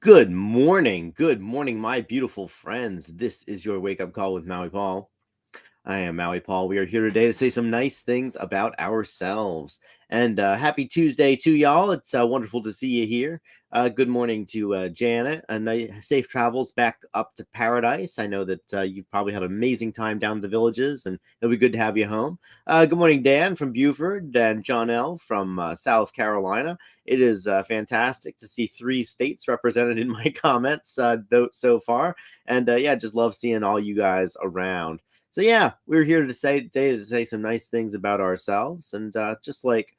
Good morning, my beautiful friends. This is your wake up call with Maui Paul. I am Maui Paul. We are here today to say some nice things about ourselves. And happy Tuesday to y'all. It's wonderful to see you here. Good morning to Janet. Safe travels back up to paradise. I know that you've probably had an amazing time down in the villages, and it'll be good to have you home. Good morning, Dan from Buford, and John L. from South Carolina. It is fantastic to see three states represented in my comments so far. And yeah, just love seeing all you guys around. So yeah, we're here to say some nice things about ourselves, and just like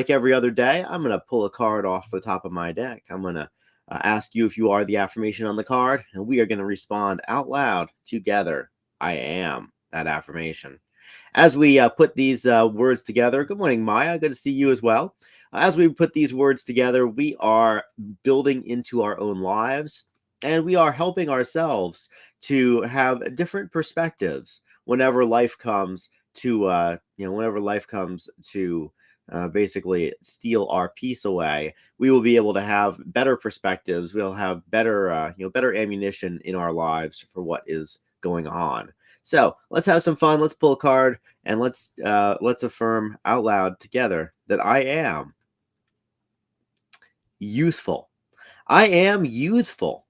every other day, I'm gonna pull a card off the top of my deck. I'm gonna ask you if you are the affirmation on the card, and we are gonna respond out loud together. I am that affirmation. As we put these words together, good morning, Maya. Good to see you as well. As we put these words together, we are building into our own lives, and we are helping ourselves to have different perspectives whenever life comes to whenever life comes to basically steal our peace away. We will be able to have better perspectives. We'll have better better ammunition in our lives for what is going on. So let's have some fun. Let's pull a card, and let's affirm out loud together that I am youthful. I am youthful.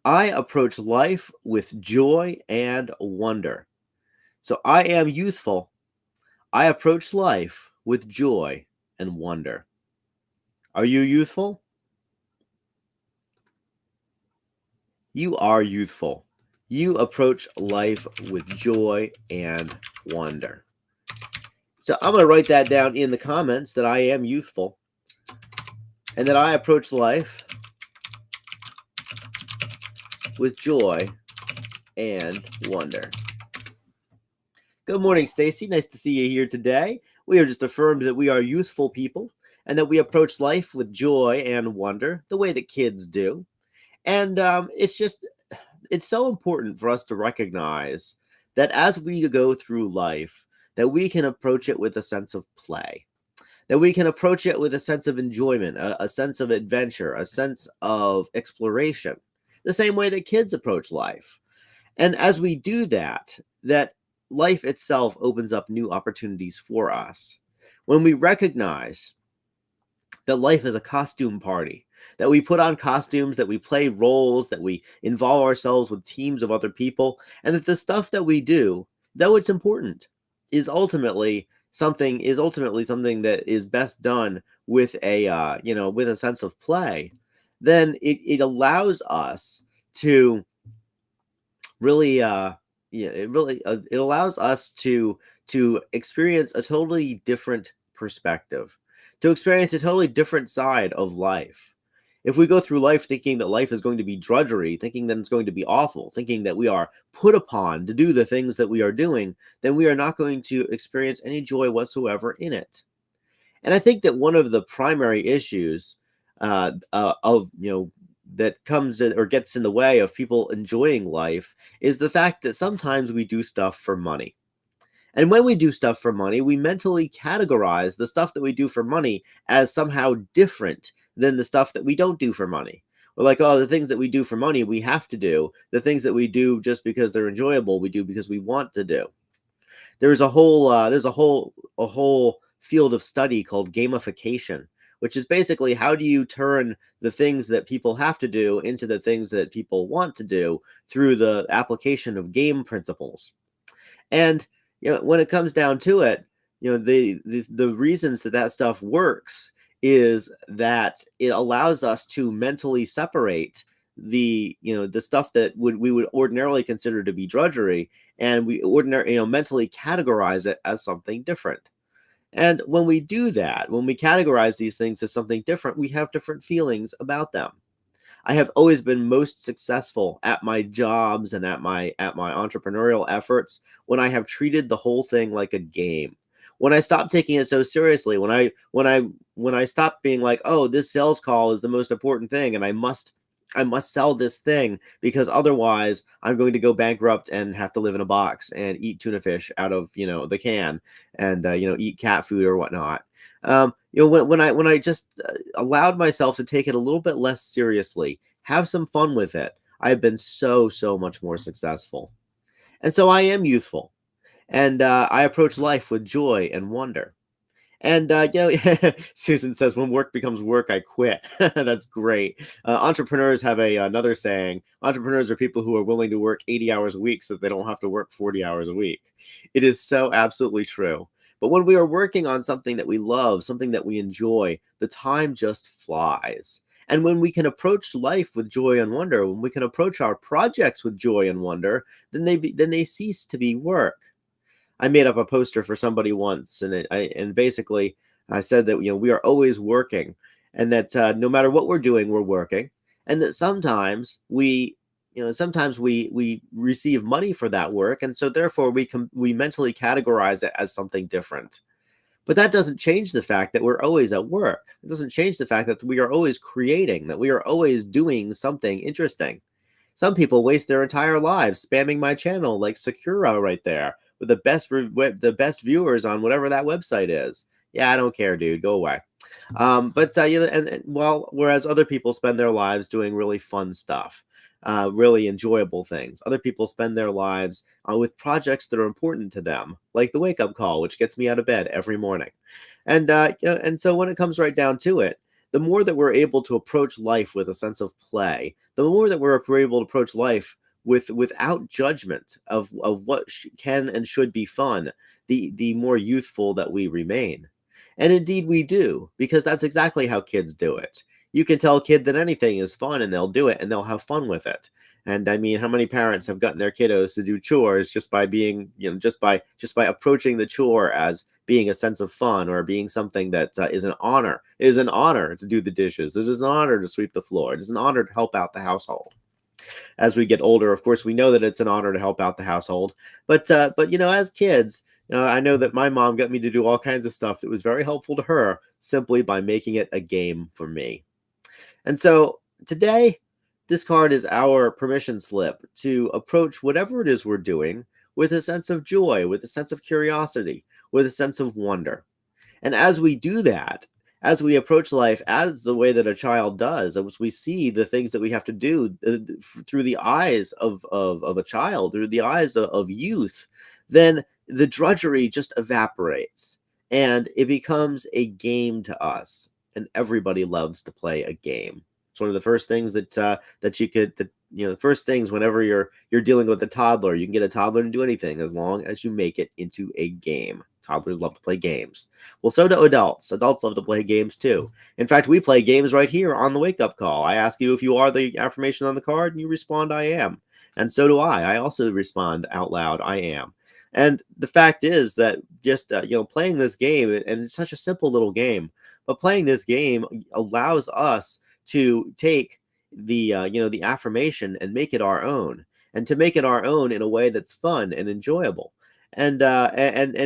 I approach life with joy and wonder. So I am youthful. I approach life with joy and wonder. Are you youthful? You are youthful. You approach life with joy and wonder. So I'm going to write that down in the comments that I am youthful and that I approach life with joy and wonder. Good morning, Stacy. Nice to see you here today. We are just affirmed that we are youthful people and that we approach life with joy and wonder the way that kids do. And it's so important for us to recognize that as we go through life, that we can approach it with a sense of play, that we can approach it with a sense of enjoyment, a sense of adventure, a sense of exploration, the same way that kids approach life. And as we do that, that life itself opens up new opportunities for us. When we recognize that life is a costume party, that we put on costumes, that we play roles, that we involve ourselves with teams of other people, and that the stuff that we do, though it's important, is ultimately something that is best done with with a sense of play. Then it allows us to really yeah it really it allows us to experience a totally different perspective, to experience a totally different side of life. If we go through life thinking that life is going to be drudgery, thinking that it's going to be awful, thinking that we are put upon to do the things that we are doing, then we are not going to experience any joy whatsoever in it. And I think that one of the primary issues of that comes or gets in the way of people enjoying life is the fact that sometimes we do stuff for money. And when we do stuff for money, we mentally categorize the stuff that we do for money as somehow different than the stuff that we don't do for money. We're like, oh, the things that we do for money, we have to do. The things that we do just because they're enjoyable, we do because we want to do. There's a whole field of study called gamification, which is basically how do you turn the things that people have to do into the things that people want to do through the application of game principles. And when it comes down to it, the reasons that stuff works is that it allows us to mentally separate the stuff that we would ordinarily consider to be drudgery, and we ordinarily mentally categorize it as something different. And when we do that, when we categorize these things as something different, we have different feelings about them. I have always been most successful at my jobs and at my entrepreneurial efforts when I have treated the whole thing like a game. When I stopped taking it so seriously, when I stopped being like, "Oh, this sales call is the most important thing and I must sell this thing because otherwise I'm going to go bankrupt and have to live in a box and eat tuna fish out of, the can and eat cat food or whatnot." When I just allowed myself to take it a little bit less seriously, have some fun with it. I've been so much more successful. And so I am youthful. And I approach life with joy and wonder. And Susan says, "When work becomes work, I quit." That's great. Entrepreneurs have another saying. Entrepreneurs are people who are willing to work 80 hours a week so that they don't have to work 40 hours a week. It is so absolutely true. But when we are working on something that we love, something that we enjoy, the time just flies. And when we can approach life with joy and wonder, when we can approach our projects with joy and wonder, then they cease to be work. I made up a poster for somebody once, and basically I said that we are always working, and that no matter what we're doing, we're working, and that sometimes we receive money for that work, and so therefore we mentally categorize it as something different. But that doesn't change the fact that we're always at work. It doesn't change the fact that we are always creating, that we are always doing something interesting. Some people waste their entire lives spamming my channel like Sakura right there with the best viewers on whatever that website is. Yeah, I don't care, dude. Go away. But well, whereas other people spend their lives doing really fun stuff, really enjoyable things. Other people spend their lives with projects that are important to them, like the wake up call, which gets me out of bed every morning. And so when it comes right down to it, the more that we're able to approach life with a sense of play, the more that we're able to approach life without judgment of what can and should be fun, the more youthful that we remain. And indeed we do, because that's exactly how kids do it. You can tell a kid that anything is fun and they'll do it and they'll have fun with it. And I mean, how many parents have gotten their kiddos to do chores just by being, just by approaching the chore as being a sense of fun or being something that is an honor. It is an honor to do the dishes. It is an honor to sweep the floor. It is an honor to help out the household. As we get older, of course, we know that it's an honor to help out the household. But as kids, I know that my mom got me to do all kinds of stuff that was very helpful to her simply by making it a game for me. And so today, this card is our permission slip to approach whatever it is we're doing with a sense of joy, with a sense of curiosity, with a sense of wonder. And as we do that, as we approach life as the way that a child does, as we see the things that we have to do through the eyes of a child, through the eyes of youth, then the drudgery just evaporates and it becomes a game to us. And everybody loves to play a game. It's one of the first things the first things whenever you're dealing with a toddler, you can get a toddler to do anything as long as you make it into a game. Toddlers love to play games. Well, so do adults. Adults love to play games too. In fact, we play games right here on the wake up call. I ask you if you are the affirmation on the card, and you respond, "I am." And so do I. I also respond out loud, "I am." And the fact is that just playing this game, and it's such a simple little game, but playing this game allows us to take the affirmation and make it our own, and to make it our own in a way that's fun and enjoyable. And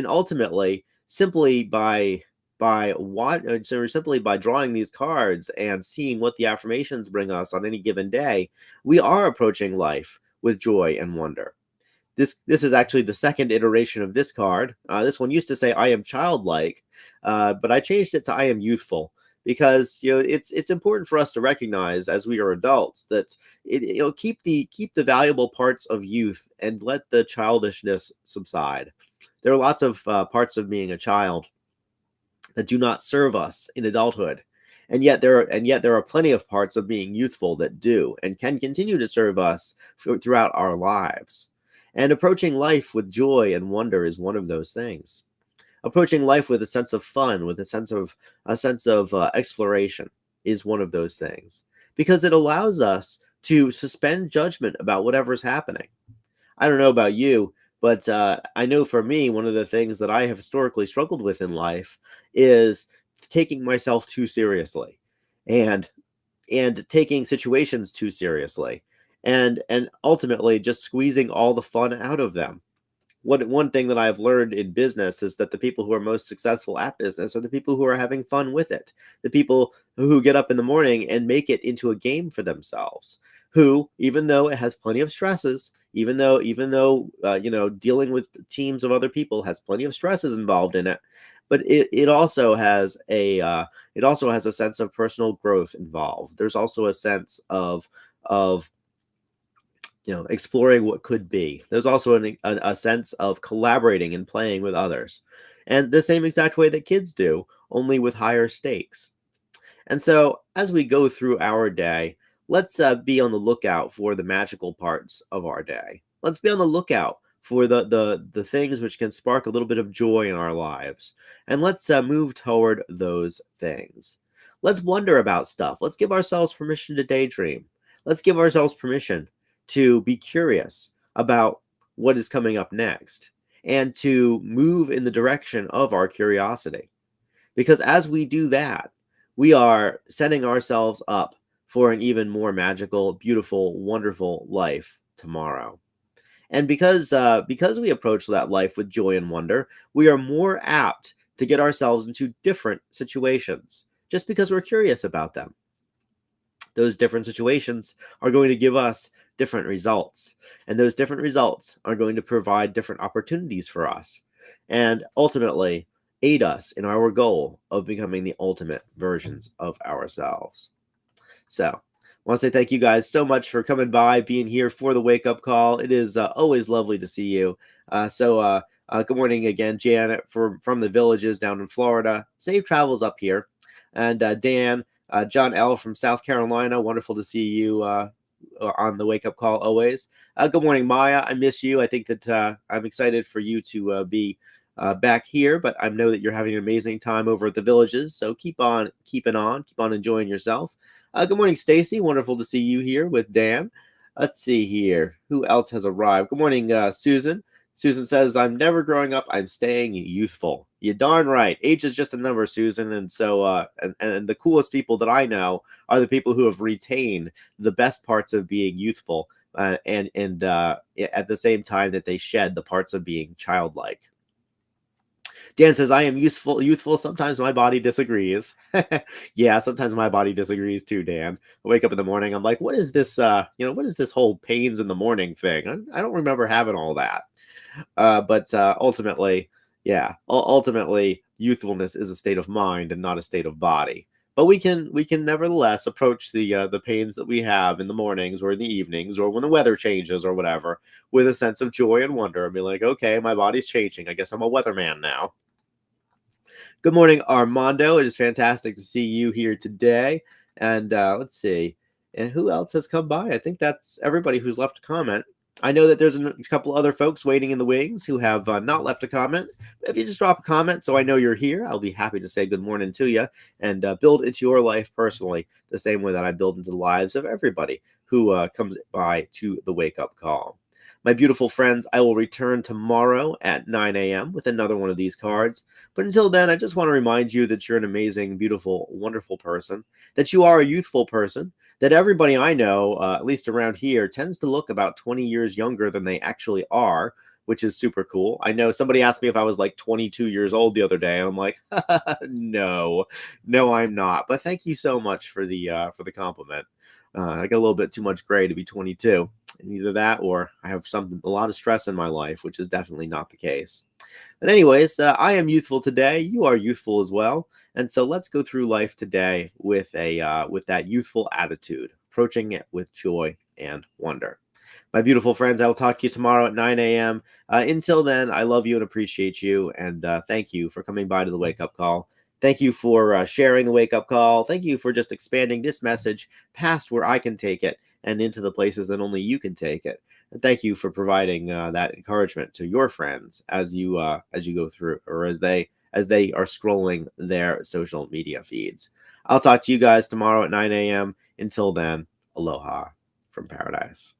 ultimately, simply simply by drawing these cards and seeing what the affirmations bring us on any given day, we are approaching life with joy and wonder. This is actually the second iteration of this card. This one used to say "I am childlike," but I changed it to "I am youthful," because it's important for us to recognize as we are adults that keep the valuable parts of youth and let the childishness subside. There are lots of parts of being a child that do not serve us in adulthood. And yet there are plenty of parts of being youthful that do and can continue to serve us throughout our lives. And approaching life with joy and wonder is one of those things. Approaching life with a sense of fun, with a sense of exploration, is one of those things, because it allows us to suspend judgment about whatever's happening. I don't know about you, but I know for me, one of the things that I have historically struggled with in life is taking myself too seriously, and taking situations too seriously, and ultimately just squeezing all the fun out of them. One thing that I've learned in business is that the people who are most successful at business are the people who are having fun with it. The people who get up in the morning and make it into a game for themselves. Who, even though it has plenty of stresses, even though dealing with teams of other people has plenty of stresses involved in it, but it also has a sense of personal growth involved. There's also a sense of of exploring what could be. There's also a sense of collaborating and playing with others, and the same exact way that kids do, only with higher stakes. And so, as we go through our day, let's be on the lookout for the magical parts of our day. Let's be on the lookout for the things which can spark a little bit of joy in our lives, and let's move toward those things. Let's wonder about stuff. Let's give ourselves permission to daydream. Let's give ourselves permission to be curious about what is coming up next, and to move in the direction of our curiosity. Because as we do that, we are setting ourselves up for an even more magical, beautiful, wonderful life tomorrow. And because we approach that life with joy and wonder, we are more apt to get ourselves into different situations just because we're curious about them. Those different situations are going to give us different results, and those different results are going to provide different opportunities for us, and ultimately aid us in our goal of becoming the ultimate versions of ourselves. So, I want to say thank you guys so much for coming by, being here for the wake up call. It is always lovely to see you. Good morning again, Janet from the villages down in Florida. Safe travels up here. And Dan, John L. from South Carolina. Wonderful to see you on the wake up call always. Good morning, Maya. I miss you. I think that I'm excited for you to be back here, but I know that you're having an amazing time over at the villages. So keep on keeping on, keep on enjoying yourself. Good morning, Stacy. Wonderful to see you here with Dan. Let's see here. Who else has arrived? Good morning, Susan. Susan says, I'm never growing up. I'm staying youthful. You darn right. Age is just a number, Susan. And so, and the coolest people that I know are the people who have retained the best parts of being youthful, and at the same time that they shed the parts of being childlike. Dan says, I am youthful. Sometimes my body disagrees. Yeah, sometimes my body disagrees too, Dan. I wake up in the morning. I'm like, what is this? What is this whole pains in the morning thing? I don't remember having all that. But ultimately, yeah, ultimately, youthfulness is a state of mind and not a state of body. But we can nevertheless approach the pains that we have in the mornings or in the evenings or when the weather changes or whatever with a sense of joy and wonder and be like, okay, my body's changing. I guess I'm a weatherman now. Good morning, Armando. It is fantastic to see you here today. And let's see. And who else has come by? I think that's everybody who's left a comment. I know that there's a couple other folks waiting in the wings who have not left a comment. If you just drop a comment so I know you're here, I'll be happy to say good morning to you and build into your life personally the same way that I build into the lives of everybody who comes by to the wake-up call. My beautiful friends, I will return tomorrow at 9 a.m. with another one of these cards. But until then, I just want to remind you that you're an amazing, beautiful, wonderful person, that you are a youthful person, that everybody I know, at least around here, tends to look about 20 years younger than they actually are, which is super cool. I know somebody asked me if I was like 22 years old the other day, and I'm like, no, I'm not. But thank you so much for the compliment. I got a little bit too much gray to be 22. And either that or I have a lot of stress in my life, which is definitely not the case. But anyways, I am youthful today. You are youthful as well. And so let's go through life today with that youthful attitude, approaching it with joy and wonder. My beautiful friends, I will talk to you tomorrow at 9 a.m. Until then, I love you and appreciate you. And thank you for coming by to the wake up call. Thank you for sharing the wake up call. Thank you for just expanding this message past where I can take it and into the places that only you can take it. And thank you for providing that encouragement to your friends as you go through, or as they are scrolling their social media feeds. I'll talk to you guys tomorrow at 9 a.m. Until then, aloha from paradise.